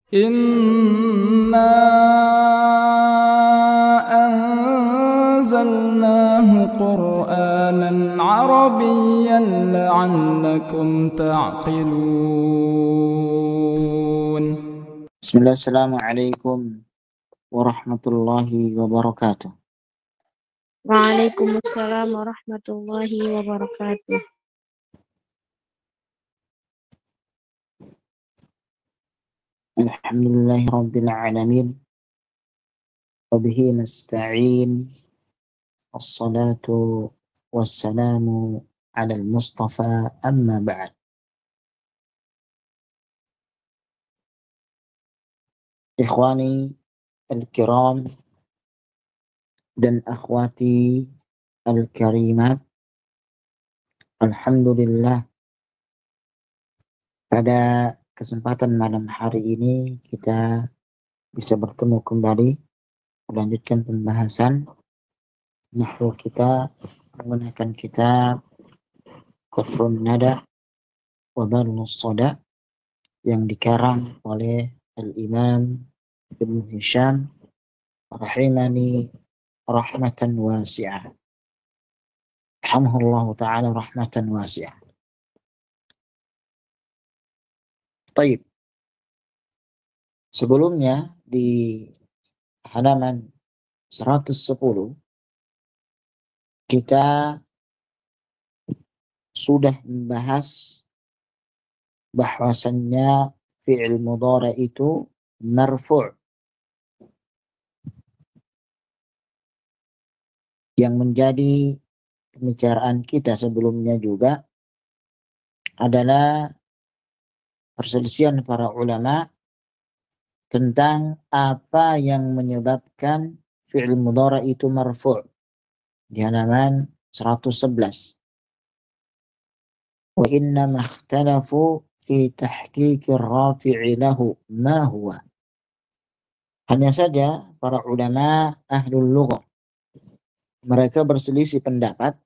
إنا أنزلناه قرآنا عربيا لعلكم تعقلون. بسم الله. السلام عليكم ورحمة الله وبركاته. Waalaikumsalam warahmatullahi wabarakatuh. الحمد لله رب العالمين وبه نستعين، الصلاة والسلام على المصطفى، أما بعد. إخواني الكرام dan akhwati al-karimat, alhamdulillah pada kesempatan malam hari ini kita bisa bertemu kembali melanjutkan pembahasan nahwu kita menggunakan kitab Qutrun Nada wa Barnus Soda yang dikarang oleh Al-Imam Ibn Hisham rahimani rahmatan wasi'ah. Rahimahullahu ta'ala rahmatan wasi'ah. Taib. Sebelumnya di halaman 110 kita sudah membahas bahwasannya fi'il mudhari itu marfu'. Yang menjadi pembicaraan kita sebelumnya juga adalah perselisihan para ulama tentang apa yang menyebabkan fi'il mudhari itu marfu'. Di halaman 111. Wa inna makhtalafu fi tahqiqir rafi'i lahu ma huwa. Hanya saja para ulama ahlul lughah mereka berselisih pendapat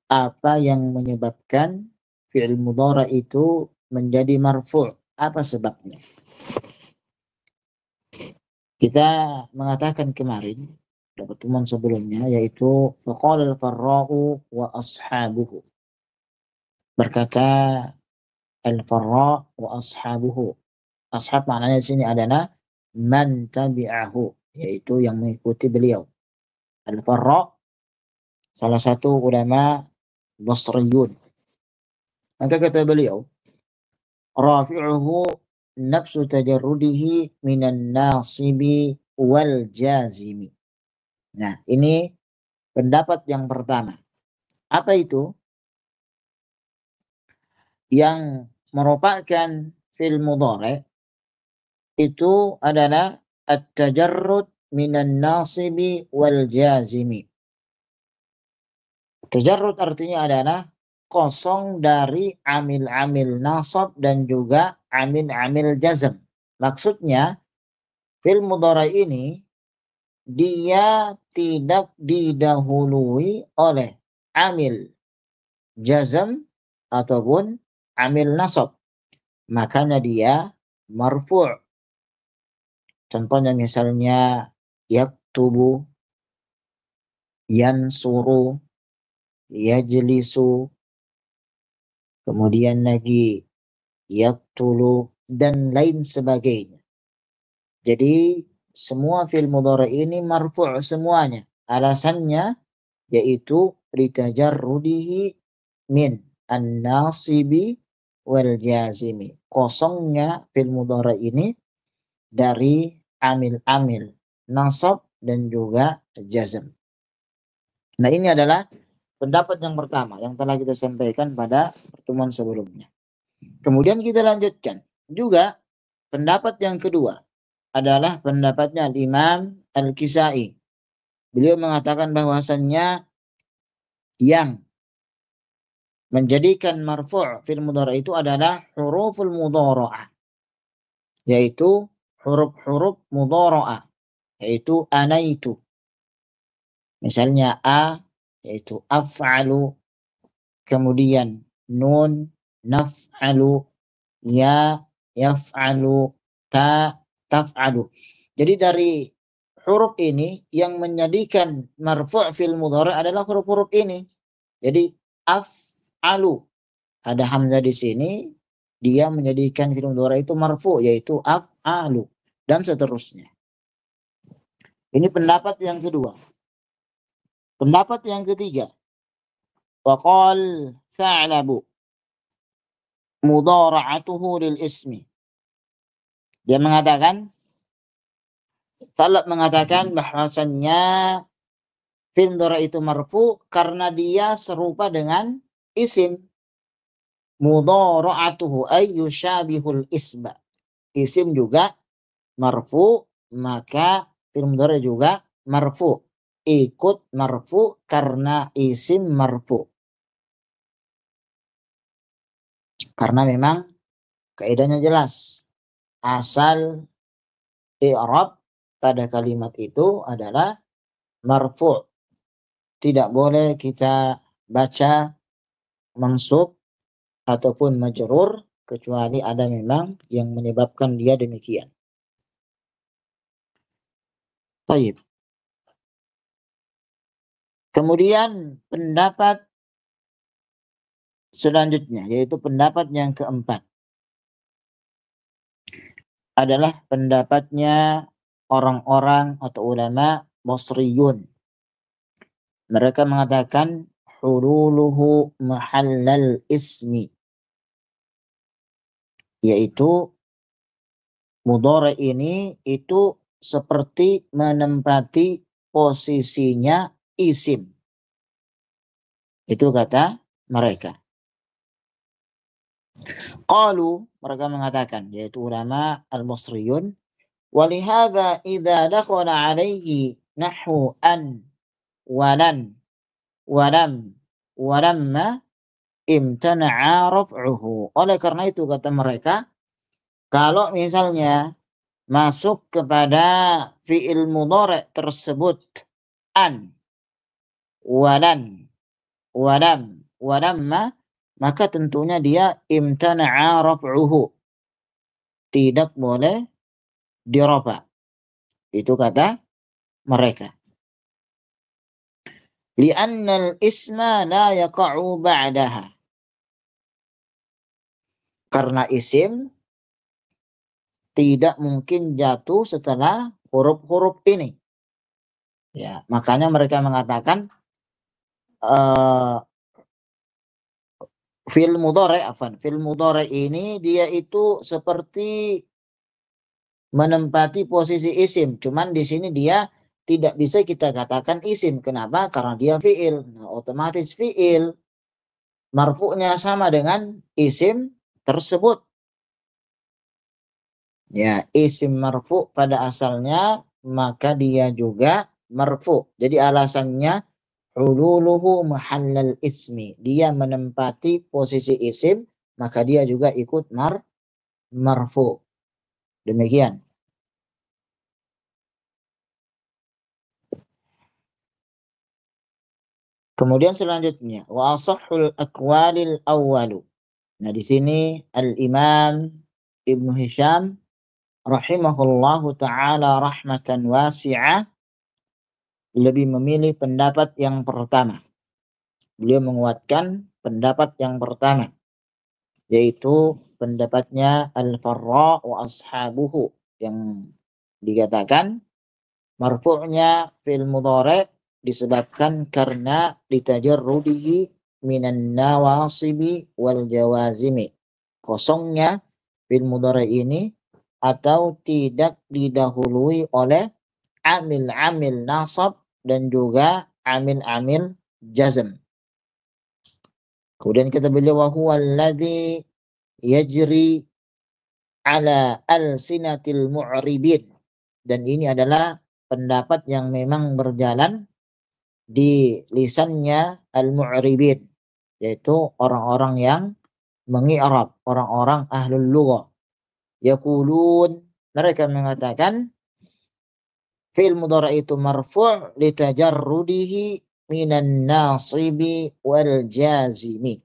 apa yang menyebabkan fi'il mudhari itu menjadi marfu', apa sebabnya. Kita mengatakan kemarin pada pertemuan sebelumnya, yaitu faqala al-Farra'u wa ashabuhu. Berkata al-Farra' wa ashabuhu. Ashab maknanya di sini adalah man tabi'ahu, yaitu yang mengikuti beliau. Al-Farra' salah satu ulama Basriyun. Maka kata beliau, rafi'uhu nafsu tajarrudihi minan nasibi wal jazimi. Nah, ini pendapat yang pertama. Apa itu? Yang merupakan fi'il mudhari itu adalah at-tajarrud minan nasibi wal jazimi. Tajarrud artinya adalah kosong dari amil-amil nasab dan juga amil-amil jazm. Maksudnya fi'il mudhari ini dia tidak didahului oleh amil jazm ataupun amil nasab, makanya dia marfu'. Contohnya misalnya yaktubu, yansuru, yajlisu, kemudian lagi yaktulu, dan lain sebagainya. Jadi semua fi'il mudhari ini marfu' semuanya. Alasannya yaitu litajarrudihi min an-nasibi wal jazimi. Kosongnya fi'il mudhari ini dari amil-amil nasab dan juga jazm. Nah, ini adalah pendapat yang pertama yang telah kita sampaikan pada pertemuan sebelumnya. Kemudian kita lanjutkan. Juga pendapat yang kedua adalah pendapatnya Imam Al-Kisai. Beliau mengatakan bahwasannya yang menjadikan marfu' fil mudhari itu adalah huruful mudhara'ah, yaitu huruf-huruf mudhara'ah, yaitu anaitu. Misalnya a yaitu af'alu, kemudian nun naf'alu, ya yaf'alu, taf'alu. Jadi dari huruf ini yang menjadikan marfu' fil mudhari' adalah huruf-huruf ini. Jadi af'alu, ada hamzah di sini, dia menjadikan fil mudhari' itu marfu' yaitu af'alu dan seterusnya. Ini pendapat yang kedua. Pendapat yang ketiga, waqal tha'labu mudhara'atuhu lil ismi. Dia mengatakan, Talab mengatakan bahwasannya fi'il mudhari' itu marfu karena dia serupa dengan isim. Mudhara'atuhu ay yushabihul isba. Isim juga marfu, maka fi'il mudhari' juga marfu. Ikut marfu karena isim marfu. Karena memang kaidahnya jelas. Asal i'rab pada kalimat itu adalah marfu'. Tidak boleh kita baca mansub ataupun majrur kecuali ada memang yang menyebabkan dia demikian. Baik. Kemudian pendapat selanjutnya, yaitu pendapat yang keempat, adalah pendapatnya orang-orang atau ulama Basriyun. Mereka mengatakan hululuhu mahallal ismi, yaitu mudhari' ini itu seperti menempati posisinya isim. Itu kata mereka. Qalu, mereka mengatakan, yaitu ulama al-Basriyun, walihada idza dakhala alaihi nahwu an walan walam walamma imtana'a raf'uhu. Oleh karena itu kata mereka, kalau misalnya masuk kepada fi'il mudhari' tersebut an, walan, walam, walamma, maka tentunya dia imtana'a raf'uhu, tidak boleh dirafa. Itu kata mereka. Li'annal isma la yaqa'u ba'daha. Karena isim tidak mungkin jatuh setelah huruf-huruf ini. Ya, makanya mereka mengatakan fil mudhari' ini dia itu seperti menempati posisi isim, cuman di sini dia tidak bisa kita katakan isim. Kenapa? Karena dia fi'il. Nah, otomatis fi'il marfu'nya sama dengan isim tersebut. Ya, isim marfu' pada asalnya, maka dia juga marfu'. Jadi alasannya hululuhu mahallal ismi. Dia menempati posisi isim, maka dia juga ikut marfu'. Demikian. Kemudian selanjutnya, wa asahhul aqwalil awwalu. Nah, di sini Al-Imam Ibnu Hisham rahimahullahu taala rahmatan wasi'ah lebih memilih pendapat yang pertama. Beliau menguatkan pendapat yang pertama, yaitu pendapatnya Al-Farra wa ashabuhu, yang dikatakan marfu'nya fil mudhari' disebabkan karena ditajarrudihi minan nawasibi wal jawazimi. Kosongnya fil mudhari' ini atau tidak didahului oleh amil-amil nasab dan juga amil-amil jazm. Kemudian kata beliau, wa huwa alladhi yajri ala al-sinatil mu'ribin. Dan ini adalah pendapat yang memang berjalan di lisannya al-mu'ribin, yaitu orang-orang yang mengi'rab, orang-orang ahlul lughah. Yaqulun, mereka mengatakan fi'il mudhari' itu marfu' litajarrudihi minan nasibi wal jazimi.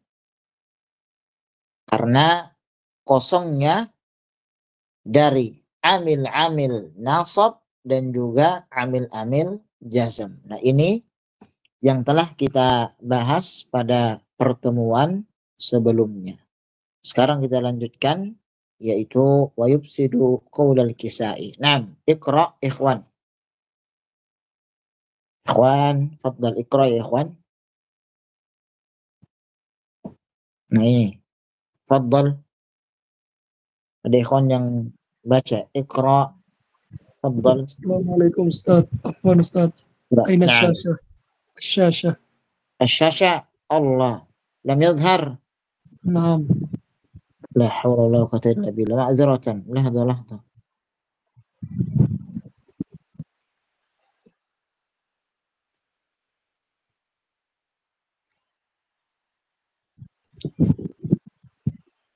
Karena kosongnya dari amil-amil nasab dan juga amil-amil jazm. Nah, ini yang telah kita bahas pada pertemuan sebelumnya. Sekarang kita lanjutkan, yaitu wa yufsidu qaulal kisai. Naam, iqra ikhwan. Ikhwan, fadal iqra ya ikhwan. Nah ini, fadal. Ada ikhwan yang baca, iqra, fadal. Assalamualaikum Ustaz. Afwan Ustaz. Aina Naam. syashah? Syashah. الشاشة الله لم يظهر. Naam. لا حول ولا قوة إلا بالله. معذرة. لحظة.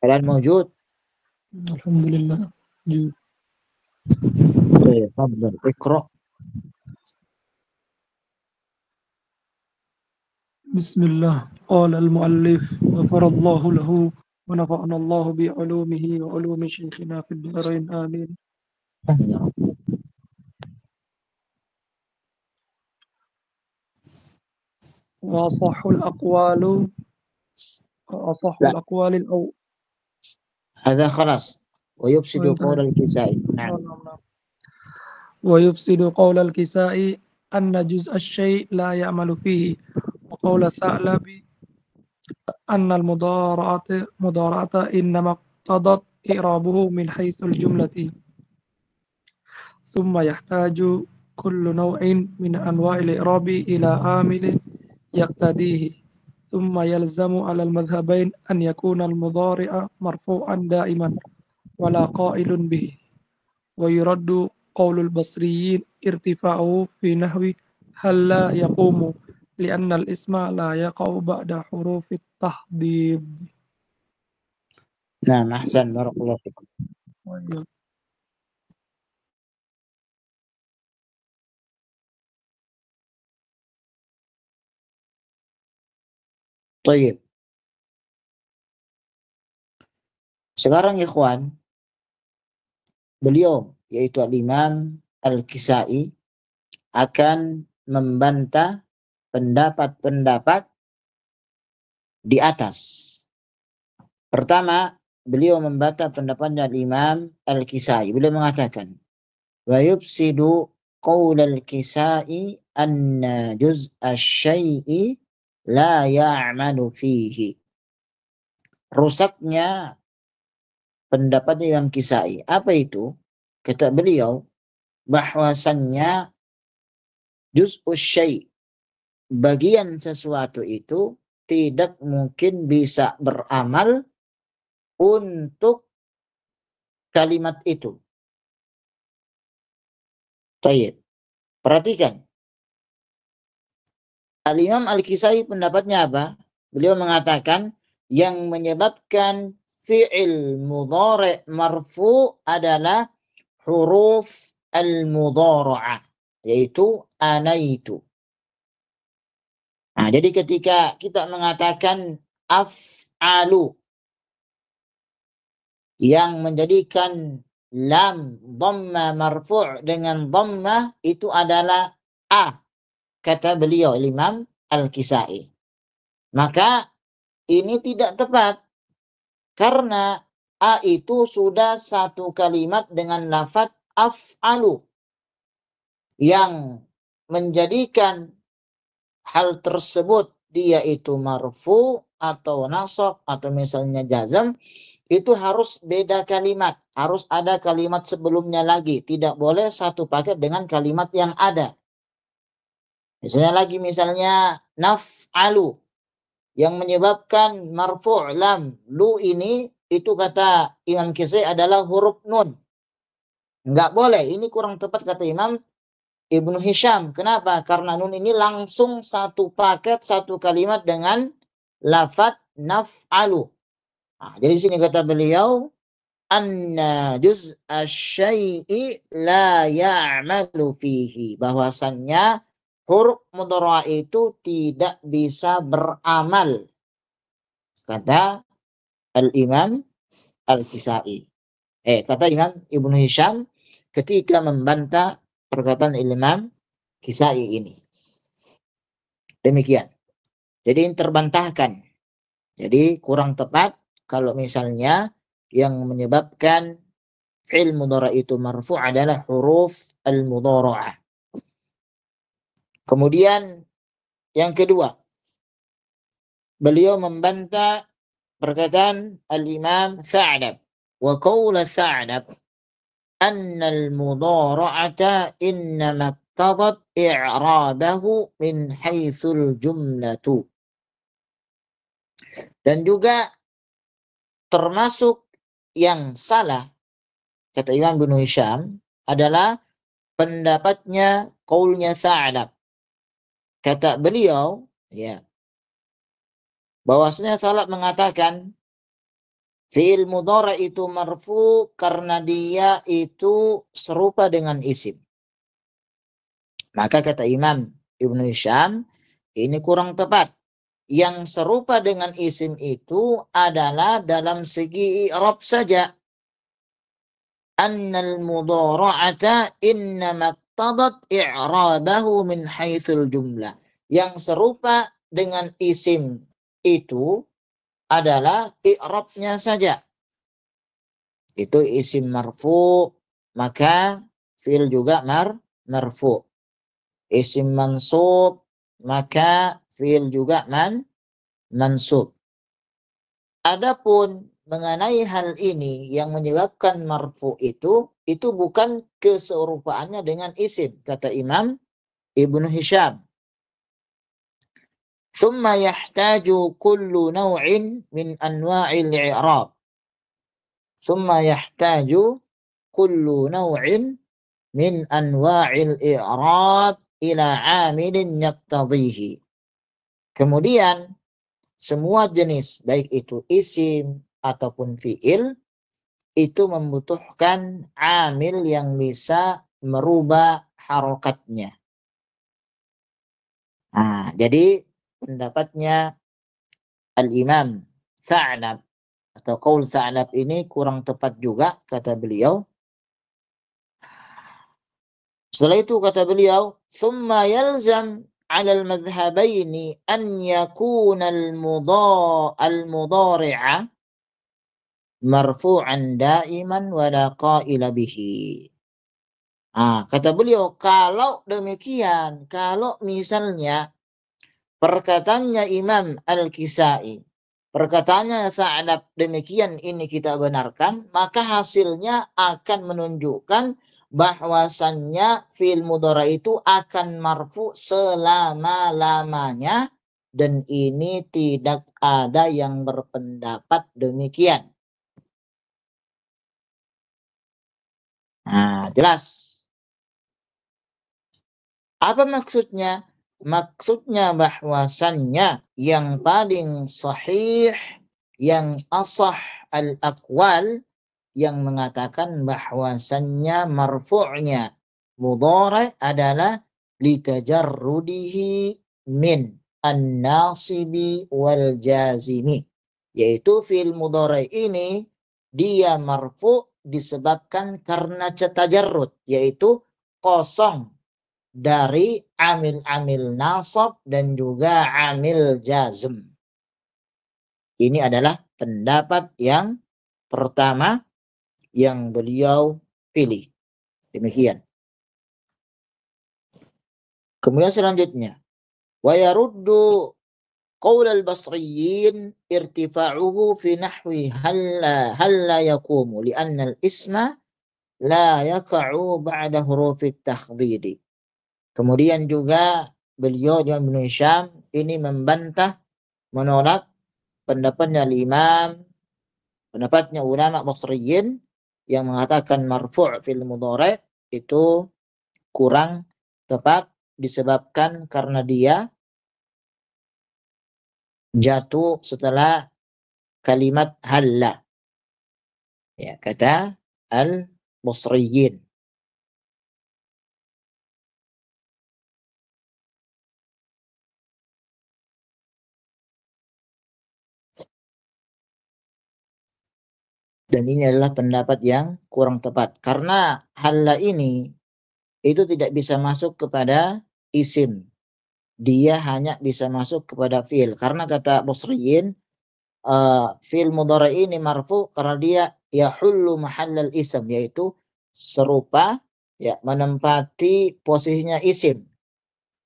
الآن موجود؟ Alhamdulillah. طيب تفضل اقرأ. بسم الله. قال المؤلف غفر الله له ونفعنا الله بعلومه وعلوم شيخنا في الدارين آمين. وأصح الأقوال لا الأول هذا خلاص. ويفسد قول الكسائي. نعم. ويفسد قول الكسائي أن جزء الشيء لا يعمل فيه، وقول الثعلب أن المضارعة إنما اقتضت إعرابه من حيث الجملة، ثم يحتاج كل نوع من أنواع الإعراب إلى عامل يقتضيه، ثم يلزم على المذهبين أن يكون المضارع مرفوعا دائما ولا قائل به، ويرد قول البصريين ارتفاعه في نحو هل لا يقوم لأن الاسم لا يقع بعد حروف التحضيض. نعم أحسن بارك الله فيكم. طيب. Sekarang ikhwan, beliau yaitu Al-Imam Al-Kisai akan membantah pendapat-pendapat di atas. Pertama, beliau membantah pendapatnya Al-Imam Al-Kisai. Beliau mengatakan, wa yufsidu qaul al-Kisai anna juz'a syai'i la ya'malu fihi. Rusaknya pendapatnya Imam Kisai. Apa itu? Kata beliau, bahwasannya juz'us syai', bagian sesuatu itu tidak mungkin bisa beramal untuk kalimat itu. Tayyib. Perhatikan. Al-Imam Al-Kisai pendapatnya apa? Beliau mengatakan yang menyebabkan fi'il mudhari' marfu adalah huruf al-mudhara'ah, yaitu anaitu. Nah, jadi ketika kita mengatakan af'alu yang menjadikan lam dhamma marfu' dengan dhamma itu adalah a, kata beliau Imam Al-Kisai. Maka ini tidak tepat karena a itu sudah satu kalimat dengan lafaz af'alu yang menjadikan hal tersebut dia itu marfu atau nasab atau misalnya jazam, itu harus beda kalimat, harus ada kalimat sebelumnya lagi, tidak boleh satu paket dengan kalimat yang ada. Misalnya naf'alu yang menyebabkan marfu' lam lu ini, itu kata Imam Kisai adalah huruf nun. Enggak boleh, ini kurang tepat kata Imam Ibnu Hisham. Kenapa? Karena nun ini langsung satu paket, satu kalimat dengan lafaz naf'alu. Nah, jadi sini kata beliau, anna juz'a syai'i la ya'malu fihi, bahwasannya huruf mudhari' itu tidak bisa beramal, kata Al-Imam Al-Kisai. Kata Imam Ibnu Hisham, ketika membantah perkataan Imam Kisai ini. Demikian. Jadi ini terbantahkan. Jadi kurang tepat kalau misalnya yang menyebabkan fi'il mudhari itu marfu' adalah huruf al-mudhara'ah. Kemudian yang kedua, beliau membantah perkataan al-Imam Sa'lab wa qaula Sa'lab anna al-mudhara'ata innama iqtadat i'rabahu min haitsul jumlatu. Dan juga termasuk yang salah kata Imam bin Hisham adalah pendapatnya qaulnya Sa'lab. Kata beliau ya bahwasanya Sa'lab mengatakan fi'il mudhari itu marfu karena dia itu serupa dengan isim. Maka kata Imam Ibnu Hisham ini kurang tepat. Yang serupa dengan isim itu adalah dalam segi i'rab saja. Annal mudhara'ata innama iqtadat i'rabahu min haitsul jumlah. Yang serupa dengan isim itu adalah i'rabnya saja. Itu isim marfu, maka fi'il juga marfu. Isim mansub, maka fi'il juga mansub. Adapun mengenai hal ini yang menyebabkan marfu itu bukan keserupaannya dengan isim, kata Imam Ibnu Hisham. Thumma yahtaju kullu naw'in min anwa'il i'rab. Thumma yahtaju kullu naw'in min anwa'il i'rab ila 'amilin yaqtadhihi. Kemudian semua jenis baik itu isim ataupun fi'il itu membutuhkan amil yang bisa merubah harokatnya. Nah, jadi pendapatnya Al-Imam Sa'lab atau qaul Sa'lab ini kurang tepat juga kata beliau. Setelah itu kata beliau, "Tsumma yalzam 'ala al-madhhabaini an yakuna al-mudhari'a marfu'an da'iman wa la qaila bihi." Kata beliau, kalau demikian, kalau misalnya perkataannya Imam Al-Kisai, perkataannya Sa'lab demikian ini kita benarkan, maka hasilnya akan menunjukkan bahwasannya fi'il mudhari itu akan marfu selama-lamanya, dan ini tidak ada yang berpendapat demikian. Jelas. Apa maksudnya? Maksudnya bahwasannya yang paling sahih, yang asah al-aqwal, yang mengatakan bahwasannya marfu'nya mudhari adalah litajarrudihi min an-nasibi wal jazimi, yaitu fi'il mudhari ini dia marfu' disebabkan karena tajarrud, yaitu kosong dari amil-amil nasab dan juga amil jazm. Ini adalah pendapat yang pertama yang beliau pilih. Demikian. Kemudian selanjutnya, wa yaruddu qaul al-basriyin irtifa'uhu fi nahwi hal la yaqumu li'anna al-isma la yaka'u ba'da huruf at-takhdhid. Kemudian juga beliau Ibnu Hisham ini membantah, menolak pendapatnya imam, pendapatnya ulama Basriyin yang mengatakan marfu' fil mudhari itu kurang tepat disebabkan karena dia jatuh setelah kalimat halla. Ya, kata al-Basriyin. Dan ini adalah pendapat yang kurang tepat. Karena halla ini itu tidak bisa masuk kepada isim. Dia hanya bisa masuk kepada fi'il. Karena kata Basriyin, fi'il mudhari ini marfu karena dia yahullu mahallal ism, yaitu serupa ya menempati posisinya isim.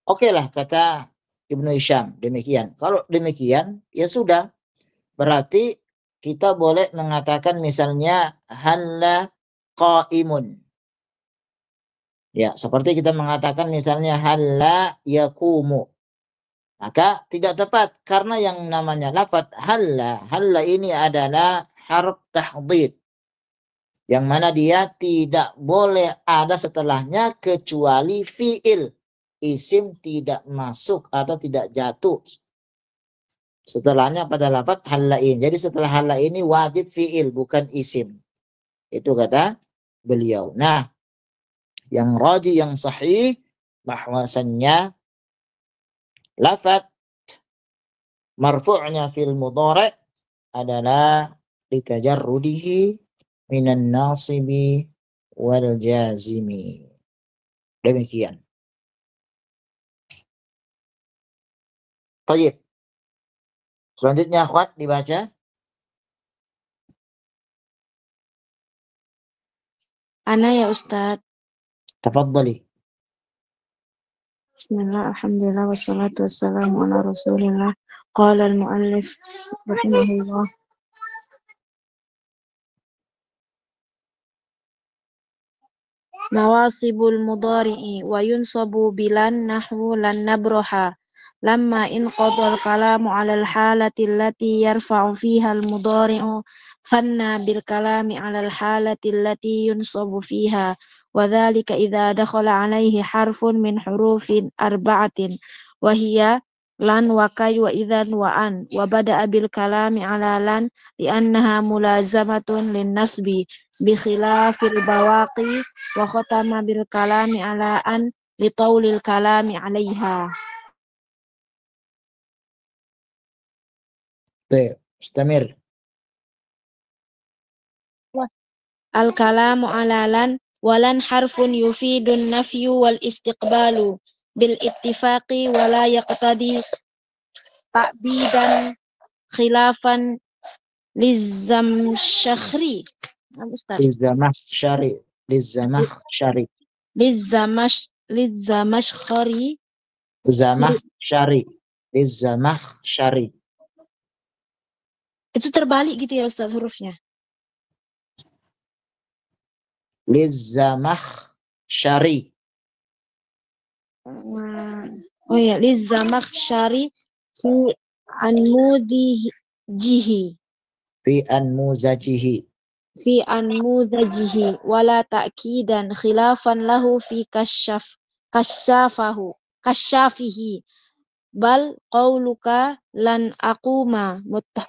Oke lah kata Ibnu Hisham demikian. Kalau demikian ya sudah, berarti kita boleh mengatakan misalnya halla qaimun. Ya, seperti kita mengatakan misalnya halla yaqumu. Maka tidak tepat karena yang namanya lafaz halla, halla ini adalah harf tahdid, yang mana dia tidak boleh ada setelahnya kecuali fiil. Isim tidak masuk atau tidak jatuh setelahnya pada lafaz halla ini. Jadi setelah halla ini wajib fiil bukan isim. Itu kata beliau. Nah, yang rajih yang sahih bahwasannya lafaz marfu'nya fil mudhari' adalah litajarrudihi minan nasibi wal jazimi. Demikian. Baik. Selanjutnya akhwat dibaca. Ana ya Ustadz. Tafadhali. Bismillah, alhamdulillah, wassalatu wassalamu ala rasulillah. Qala al-muallif rahimahullah. Nawasibul mudhari'i wa yunsabu bilan nahwu lan nabraha lamma in qadal kalamu 'ala al-halati allati yarfa'u fiha al-mudhari'u fanna bil kalami 'ala al-halati allati yunsabu fiha wa dhalika idza dakhala 'alayhi harfun min hurufin arba'atin wa hiya lan wa kay wa idzan wa an wa bada'a bil kalami 'ala lan li'annaha mulazamatun lin nasbi bi khilafil bawaqi wa khatama bil kalami ala an li taulil kalami alaiha. Istamir. Al kalamu ala lan walan harfun yufidun nafyu wal istiqbalu bil ittifaqi wala yaqtadi ta'bidan khilafan lizzamshakhri. Lizzamakhsyari. Lizzamakhsyari. Lizzamashkhari. Zamakhsyari. Lizzamakhsyari. Itu terbalik gitu ya Ustaz hurufnya. Lizzamakhsyari. Oh ya, lizzamakhsyari fi anmudijihi. Fi anmuzajihi. Fi anmudajihi wala ta'kidan khilafan lahu fi kasyafihi bal qawluka lan aquma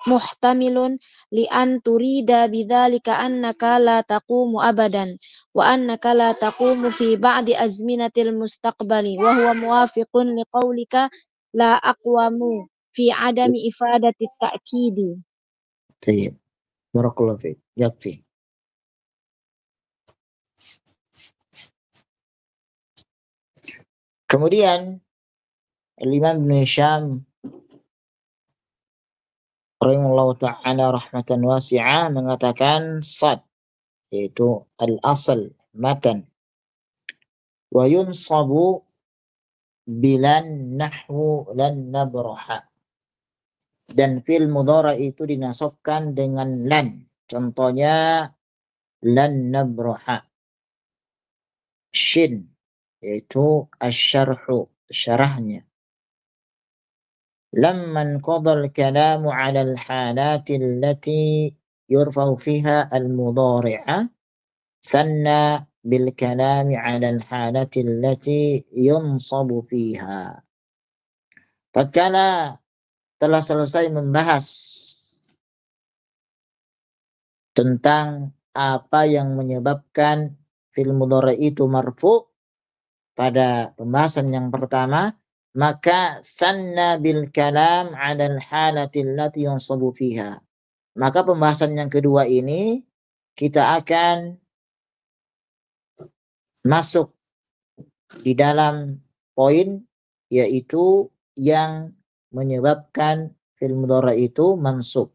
muhtamilun li an turida bidzalika annaka la taqumu abadan wa annaka la taqumu fi ba'di azminatil mustaqbali wa huwa muwafiqun li qawlika la aqwamu fi adami ifadati ta'kidi. Tayyib. Barakallahu fiik. Yakfi. Kemudian Imam Ibn Hisham rahimahullah ta'ala rahmatan wasi'ah mengatakan sad, yaitu al-asal, matan, wa yunsabu bilan nahwu lan nabraha, dan fil mudhara itu dinasabkan dengan lan. Contohnya lan nabraha. Shin, yaitu asyarhu, syarahnya. Lamman qadal kalamu 'ala al-halati allati yurfa'u fiha al-mudhari'a thanna bil kalami 'ala al-halati allati yunsabu fiha. Tatkala telah selesai membahas tentang apa yang menyebabkan fi'il mudhari itu marfu pada pembahasan yang pertama, maka sanna bil kalam 'ala al halati allati yansabu fiha. Maka pembahasan yang kedua ini kita akan masuk di dalam poin yaitu yang menyebabkan fi'il mudhari itu mansub.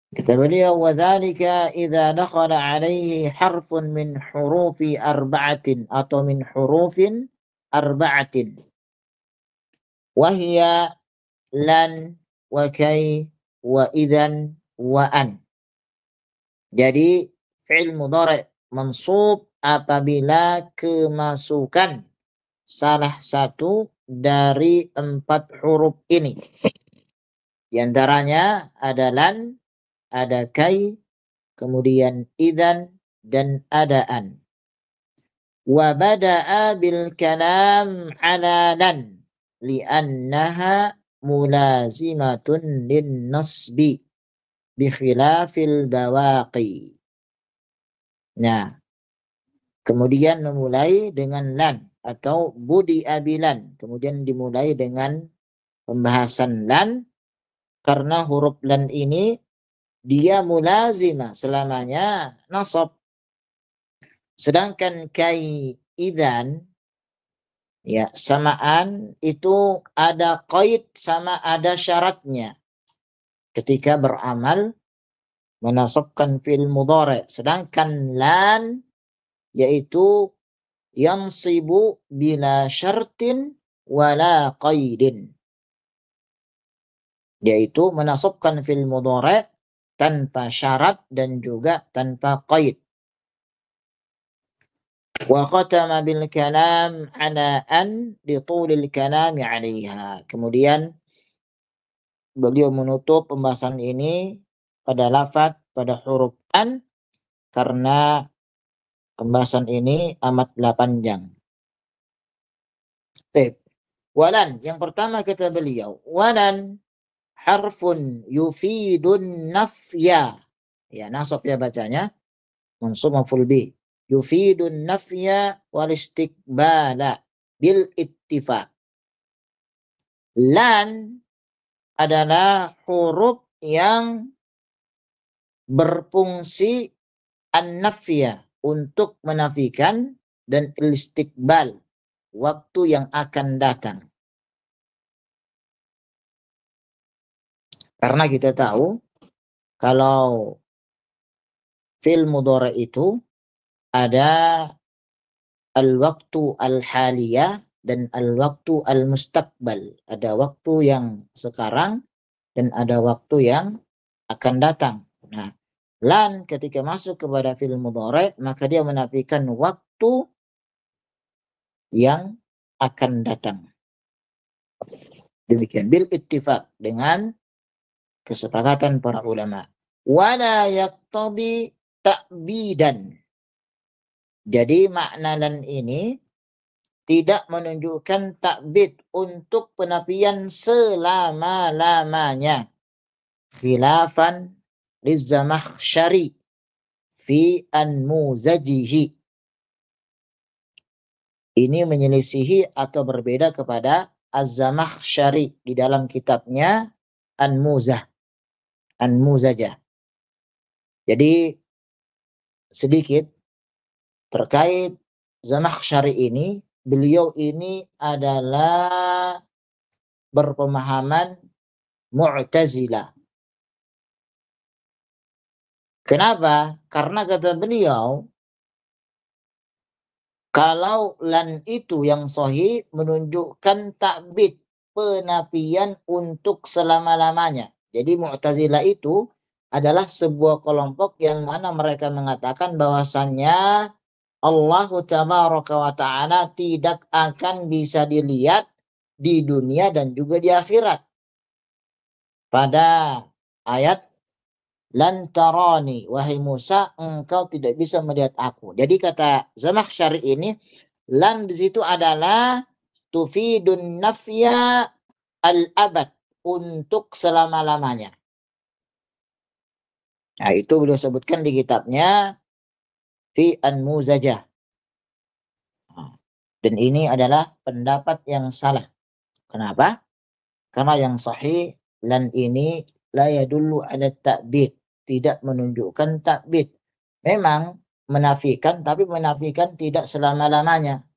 Kata beliau, وَذَلِكَ إِذَا دَخَلَ عَلَيْهِ حَرْفٌ مِنْ حُرُوفِ أَرْبَعَةٍ atau min hurufin arba'atin وَهِيَ lan wa kai wa idan wa an. Jadi fi'il mudhari mansub apabila kemasukan salah satu dari 4 huruf ini. Di antaranya ada lan, ada kai, kemudian idan, dan ada an. Wa bada'a bil kalam ala lan li'annaha mulazimatun lin nasbi bi khilafil bawaqi. Nah, kemudian memulai dengan lan atau budi abilan, kemudian dimulai dengan pembahasan lan karena huruf lan ini dia mulazimah selamanya nasab. Sedangkan kai idan ya samaan itu ada qaid sama ada syaratnya ketika beramal menasabkan fi'il mudhari. Sedangkan lan yaitu yansibu bila syartin wala qaidin, yaitu menasabkan fi'il mudhari tanpa syarat dan juga tanpa qaid. Wa khatama bil kalam ala an li tulil kalami 'alaiha. Kemudian beliau menutup pembahasan ini pada lafaz pada huruf an karena pembahasan ini amatlah panjang. Walan, yang pertama kata beliau, walan harfun yufidun nafya. Ya, nasab ya bacanya. Mansub maf'ul bih. Yufidun nafya wal istiqbala bil ittifaq. Lan adalah huruf yang berfungsi an-nafya untuk menafikan dan istiqbal waktu yang akan datang. Karena kita tahu kalau fi'il mudhari itu ada al-waktu al-haliyah dan al-waktu al-mustaqbal. Ada waktu yang sekarang dan ada waktu yang akan datang. Nah, lan ketika masuk kepada fi'il mudhari maka dia menafikan waktu yang akan datang. Demikian bil ittifaq, dengan kesepakatan para ulama. Wala yaqtadi ta'bidan. Jadi makna lan ini tidak menunjukkan ta'bid untuk penafian selama-lamanya. Khilafan lizzamakhsyari fi anmuzajihi. Ini menyelisihi atau berbeda kepada Az-Zamakhsyari di dalam kitabnya An-Muzajah. Jadi sedikit terkait Zamakhsyari ini, beliau ini adalah berpemahaman Mu'tazilah. Kenapa? Karena kata beliau, kalau lan itu yang sahih menunjukkan ta'bid, penafian untuk selama-lamanya. Jadi Mu'tazilah itu adalah sebuah kelompok yang mana mereka mengatakan bahwasannya Allah Tabaraka wa Ta'ala tidak akan bisa dilihat di dunia dan juga di akhirat. Pada ayat lan tarani, wahai Musa, engkau tidak bisa melihat aku. Jadi kata Zamakhsyari ini, lan di situ adalah tufidun nafya al-abad, untuk selama-lamanya. Nah, itu beliau sebutkan di kitabnya Fi An-Muzajah. Dan ini adalah pendapat yang salah. Kenapa? Karena yang sahih lan ini la yadullu ala ta'bid, tidak menunjukkan takbid. Memang menafikan, tapi menafikan tidak selama-lamanya.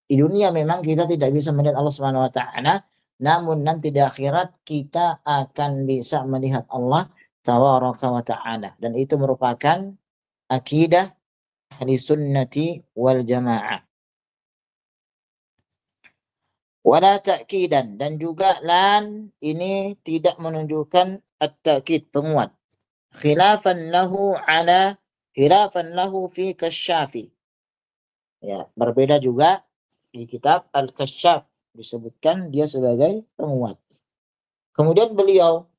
Di dunia memang kita tidak bisa melihat Allah Subhanahu wa taala, namun nanti di akhirat kita akan bisa melihat Allah tabaraka wa taala, dan itu merupakan akidah ahli sunnati wal jamaah. Wala ta'kidan, dan juga lan ini tidak menunjukkan at-ta'kid, penguat. Khilafan lahu fi kasyafi. Ya, berbeda juga di kitab Al-Kasyaf disebutkan dia sebagai penguat. Kemudian beliau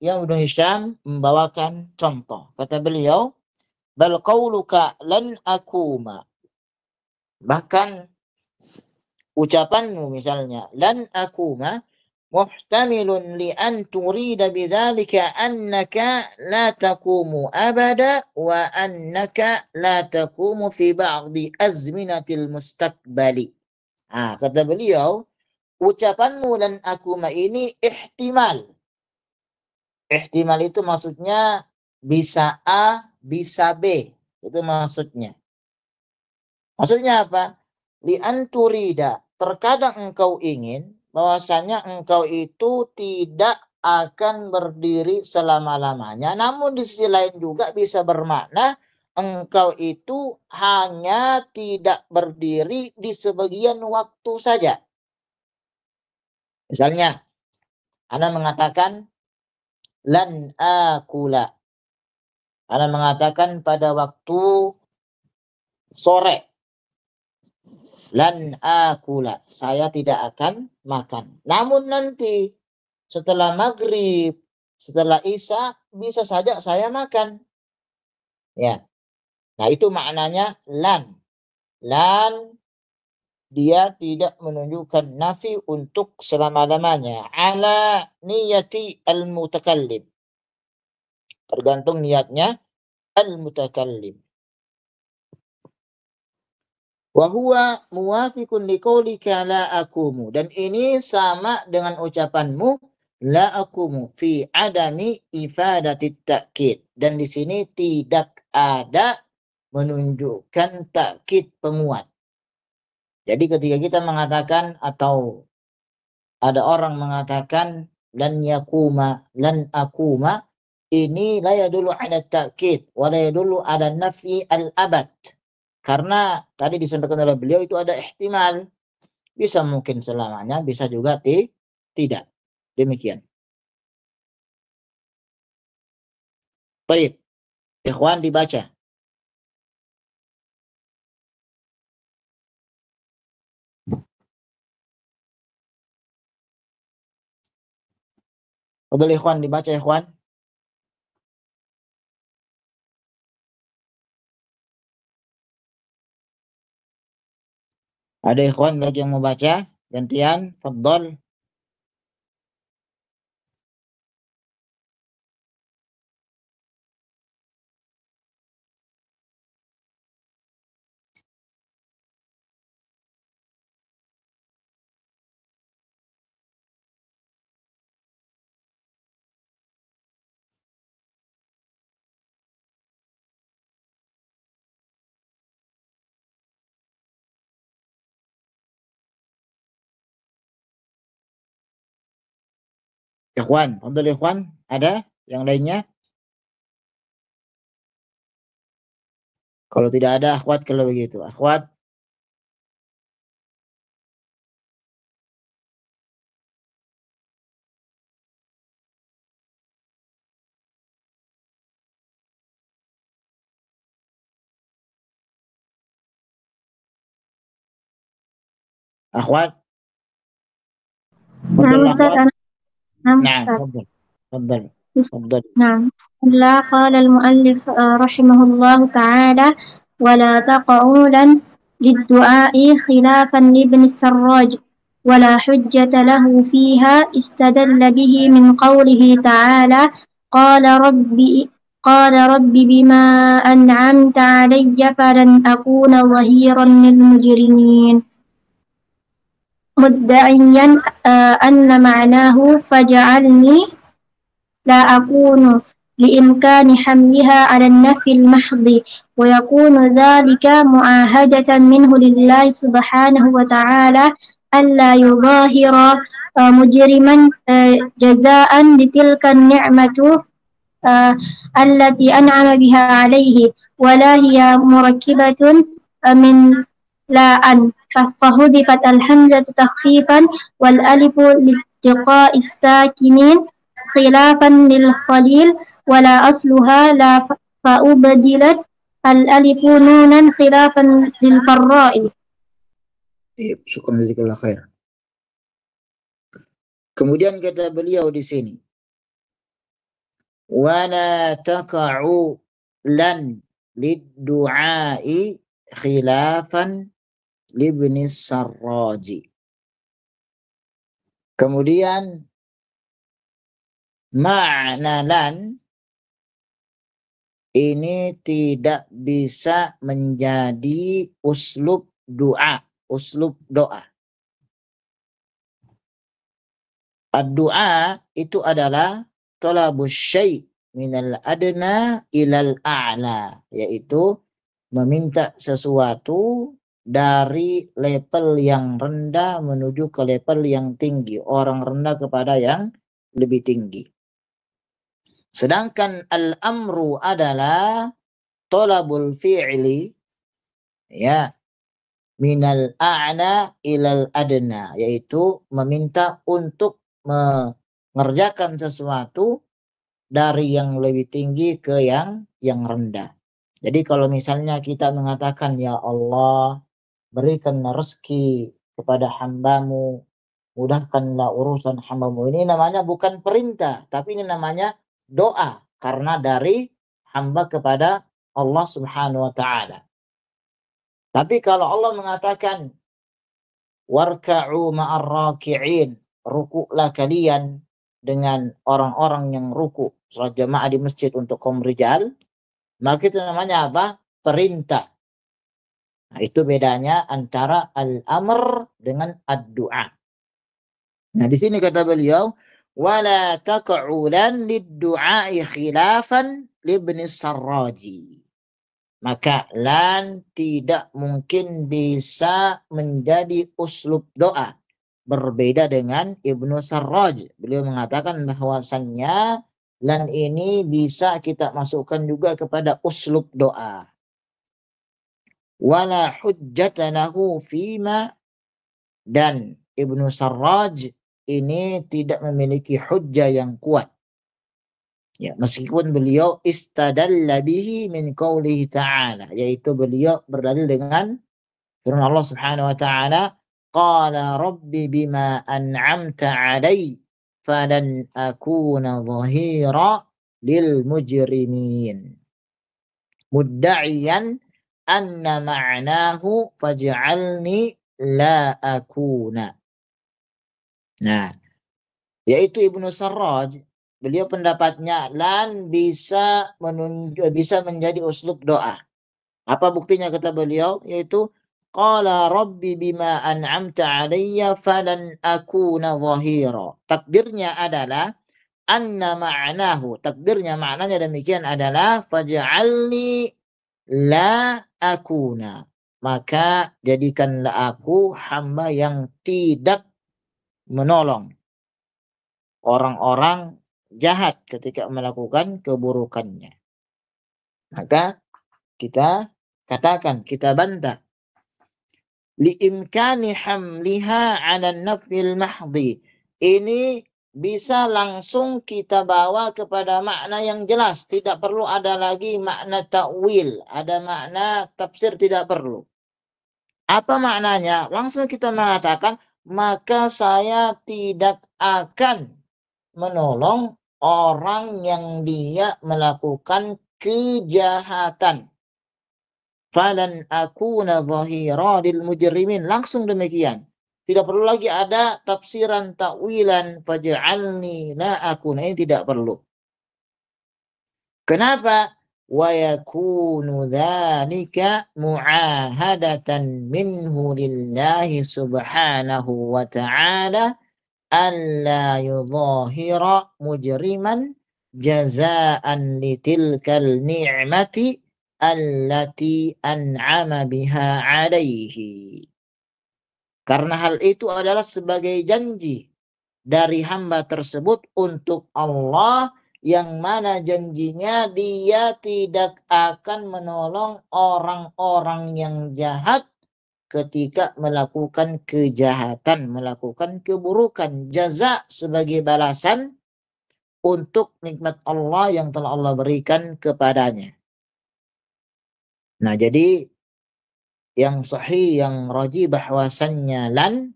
yang Ibnu Hisham membawakan contoh. Kata beliau, bal qauluka lan akuma. Bahkan ucapanmu misalnya lan akuma muhtamilun li an turida bidzalika annaka la taqumu abada wa annaka la taqumu fi ba'di azminatil mustaqbali. Kata beliau, ucapanmu lan akuma ini ihtimal. Ihtimal itu maksudnya bisa A, bisa B. Itu maksudnya. Maksudnya apa? Li anturida, terkadang engkau ingin bahwasanya engkau itu tidak akan berdiri selama-lamanya, namun di sisi lain juga bisa bermakna engkau itu hanya tidak berdiri di sebagian waktu saja. Misalnya, Anda mengatakan lan akula. Anda mengatakan pada waktu sore, lan akula, saya tidak akan makan. Namun nanti setelah maghrib, setelah isya, bisa saja saya makan. Ya. Nah, itu maknanya lan. Lan dia tidak menunjukkan nafi untuk selama-lamanya. Ala niyati al-mutakallim. Tergantung niatnya al-mutakallim. Wa huwa muwafiqun liqaulika la akumu, dan ini sama dengan ucapanmu la akumu fi adami ifadatit ta'kid, dan di sini tidak ada menunjukkan takkid penguat. Jadi ketika kita mengatakan atau ada orang mengatakan lan yakuma lan akuma, ini la yadullu ala takkid wa la yadullu ala nafi al-abad. Karena tadi disampaikan oleh beliau itu ada ihtimal. Bisa mungkin selamanya, bisa juga tidak. Demikian. Baik. Ikhwan dibaca. Fadhil ikhwan dibaca ikhwan. Ada ikhwan lagi yang mau baca? Gantian, fadhal. Ikhwan, fadhal ikhwan, ada yang lainnya? Kalau tidak ada, akhwat kalau begitu. Akhwat. Akhwat. Fadhal akhwat. نعم تفضل تفضل تفضل. نعم. بسم الله. قال المؤلف رحمه الله تعالى: ولا تقعودا للدعاء خلافا لابن السراج ولا حجة له فيها، استدل به من قوله تعالى: قال رب بما أنعمت علي فلن أكون ظهيرا للمجرمين، مدعيا أن معناه فاجعلني لا أكون لإمكان حملها على النفي المحض ويكون ذلك معاهدة منه لله سبحانه وتعالى ألا يظاهر مجرما جزاء لتلك النعمة التي أنعم بها عليه ولا هي مركبة من لا أن فحذفت الحمزة تخفيفا والألف لالتقاء الساكنين خلافا للخليل ولا أصلها لا فأبدلت الألف نونا خلافا للفراء. Syukran jazakallahu khair. Kemudian kata beliau di sini, wala taqa'u lan lid-du'ai khilafan libni Sarraji. Kemudian makna lan ini tidak bisa menjadi uslub doa, uslub doa. Ad-du'a itu adalah talabus syai' minal adna ilal a'la, yaitu meminta sesuatu dari level yang rendah menuju ke level yang tinggi, orang rendah kepada yang lebih tinggi. Sedangkan al-amru adalah talabul fi'li, ya, minal a'la ilal adna, yaitu meminta untuk mengerjakan sesuatu dari yang lebih tinggi ke yang rendah. Jadi kalau misalnya kita mengatakan, ya Allah, berikan rezeki kepada hambamu, mudahkanlah urusan hambamu, ini namanya bukan perintah, tapi ini namanya doa, karena dari hamba kepada Allah Subhanahu wa ta'ala. Tapi kalau Allah mengatakan warka'u ma'ar raki'in, rukuklah kalian dengan orang-orang yang ruku, salat jamaah di masjid untuk kaum rijal, maka itu namanya apa? Perintah. Nah, itu bedanya antara al-amr dengan ad-du'a. Nah, di sini kata beliau, wala taq'ulan lid-du'a'i khilafan libni Sarraji. Maka lan tidak mungkin bisa menjadi uslub doa, berbeda dengan Ibnu Sarraj. Beliau mengatakan bahwasannya lan ini bisa kita masukkan juga kepada uslub doa. Wala hujjata lahu fima, dan Ibnu Sarraj ini tidak memiliki hujjah yang kuat. Ya, meskipun beliau istadalla bihi min qaulihi ta'ala, yaitu beliau berdalil dengan firman Allah Subhanahu wa ta'ala, qala rabbi bima an'amta 'alai falan akuna dhahira lil mujrimin mudda'iyan anna ma'nahu faj'alni la akuna. Nah, yaitu Ibnu Sarraj, beliau pendapatnya lan bisa menjadi uslub doa. Apa buktinya kata beliau? Yaitu qala rabbi bima an'amta 'alayya falan akuna dhahira. Takdirnya adalah anna ma'nahu, takdirnya maknanya demikian adalah faj'alni la akuna, maka jadikanlah aku hamba yang tidak menolong orang-orang jahat ketika melakukan keburukannya. Maka kita katakan, kita bantah, liimkani hamliha 'ala nafil mahdi, ini bisa langsung kita bawa kepada makna yang jelas, tidak perlu ada lagi makna ta'wil, ada makna tafsir, tidak perlu. Apa maknanya? Langsung kita mengatakan, maka saya tidak akan menolong orang yang dia melakukan kejahatan. Falan akuna dhahira lil mujrimin, langsung demikian. Tidak perlu lagi ada tafsiran ta'wilan faj'alni la akuna, ini tidak perlu. Kenapa? Wa yakunu dzalika mu'ahadatan minhu lillahi subhanahu wa ta'ala alla yudhahira mujriman jazaan litilkal ni'mati allati an'ama biha alaihi. Karena hal itu adalah sebagai janji dari hamba tersebut untuk Allah, yang mana janjinya dia tidak akan menolong orang-orang yang jahat ketika melakukan kejahatan, melakukan keburukan. Jaza sebagai balasan untuk nikmat Allah yang telah Allah berikan kepadanya. Nah, jadi yang sahih, yang rajih bahwasannya lan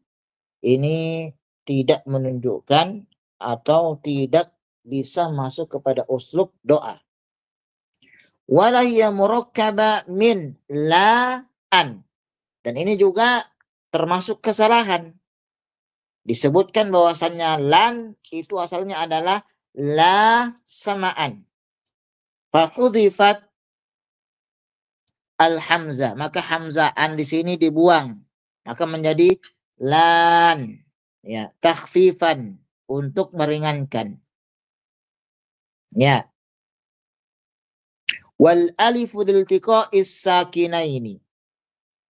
ini tidak menunjukkan atau tidak bisa masuk kepada uslub doa. Wala hiya murakkaba min la an. Dan ini juga termasuk kesalahan. Disebutkan bahwasannya lan itu asalnya adalah la samaan. Fahudhifat al-hamzah, maka hamzah an di sini dibuang, maka menjadi lan, ya, takhfifan, untuk meringankan. Ya. Wal alifu diltiqa'is sakinaini.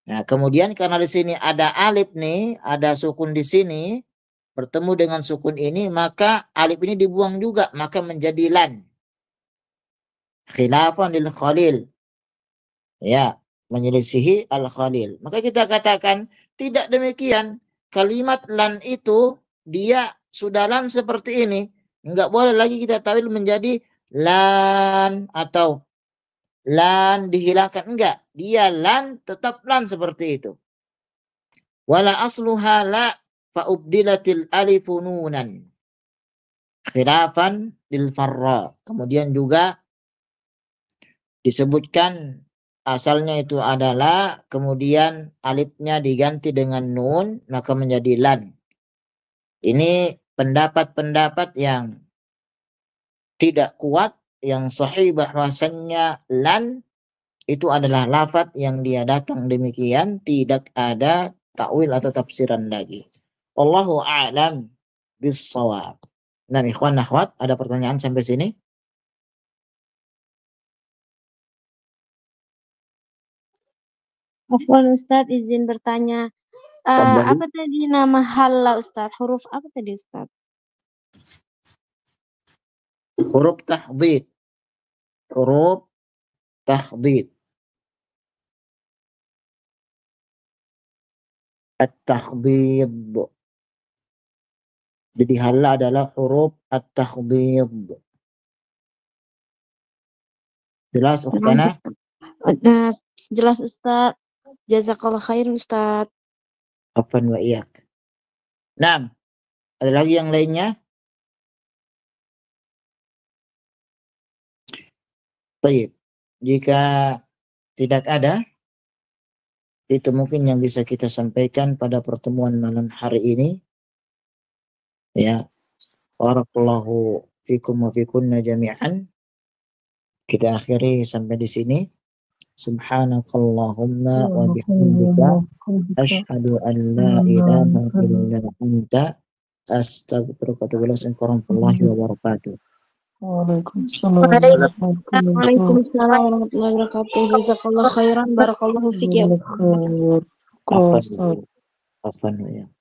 Nah, kemudian karena di sini ada alif nih, ada sukun di sini bertemu dengan sukun ini, maka alif ini dibuang juga, maka menjadi lan. Khilafan lil khalil. Ya, menyelisihi al-khalil. Maka kita katakan tidak demikian. Kalimat lan itu dia sudah lan seperti ini. Enggak boleh lagi kita tawil menjadi lan atau lan dihilangkan. Enggak. Dia lan tetap lan seperti itu. Wala asluha la fa'ubdilatil alifu nunan. Khilafan lil farra. Kemudian juga disebutkan asalnya itu adalah, kemudian alifnya diganti dengan nun, maka menjadi lan. Ini pendapat-pendapat yang tidak kuat. Yang sahih bahwasannya lan itu adalah lafaz yang dia datang demikian, tidak ada takwil atau tafsiran lagi. Allahu a'lam bis-shawab. Nah, ikhwan akhwat, ada pertanyaan sampai sini? Afwan Ustadz, izin bertanya. Apa tadi nama halla Ustadz? Huruf apa tadi Ustadz? Huruf tahdid. Huruf tahdid. At-takhdid. Jadi halla adalah huruf at-takhdid. Jelas Ukhtana? Nah, jelas Ustadz. Jazakallah khair Ustadz. Afwan wa iyak. Nah, ada lagi yang lainnya? Baik. Jika tidak ada, itu mungkin yang bisa kita sampaikan pada pertemuan malam hari ini. Ya. Barakallahu fikum wa fikunna jami'an. Kita akhiri sampai di sini. Subhanakallahumma wa bihamdika asyhadu an la ilaha illa anta astaghfiruka wa atubu ilaik. Warahmatullahi wabarakatuh. Waalaikumsalam. Waalaikumsalam warahmatullahi wabarakatuh. Jazakallah khairan. Barakallahu fik ya. Afwan ya.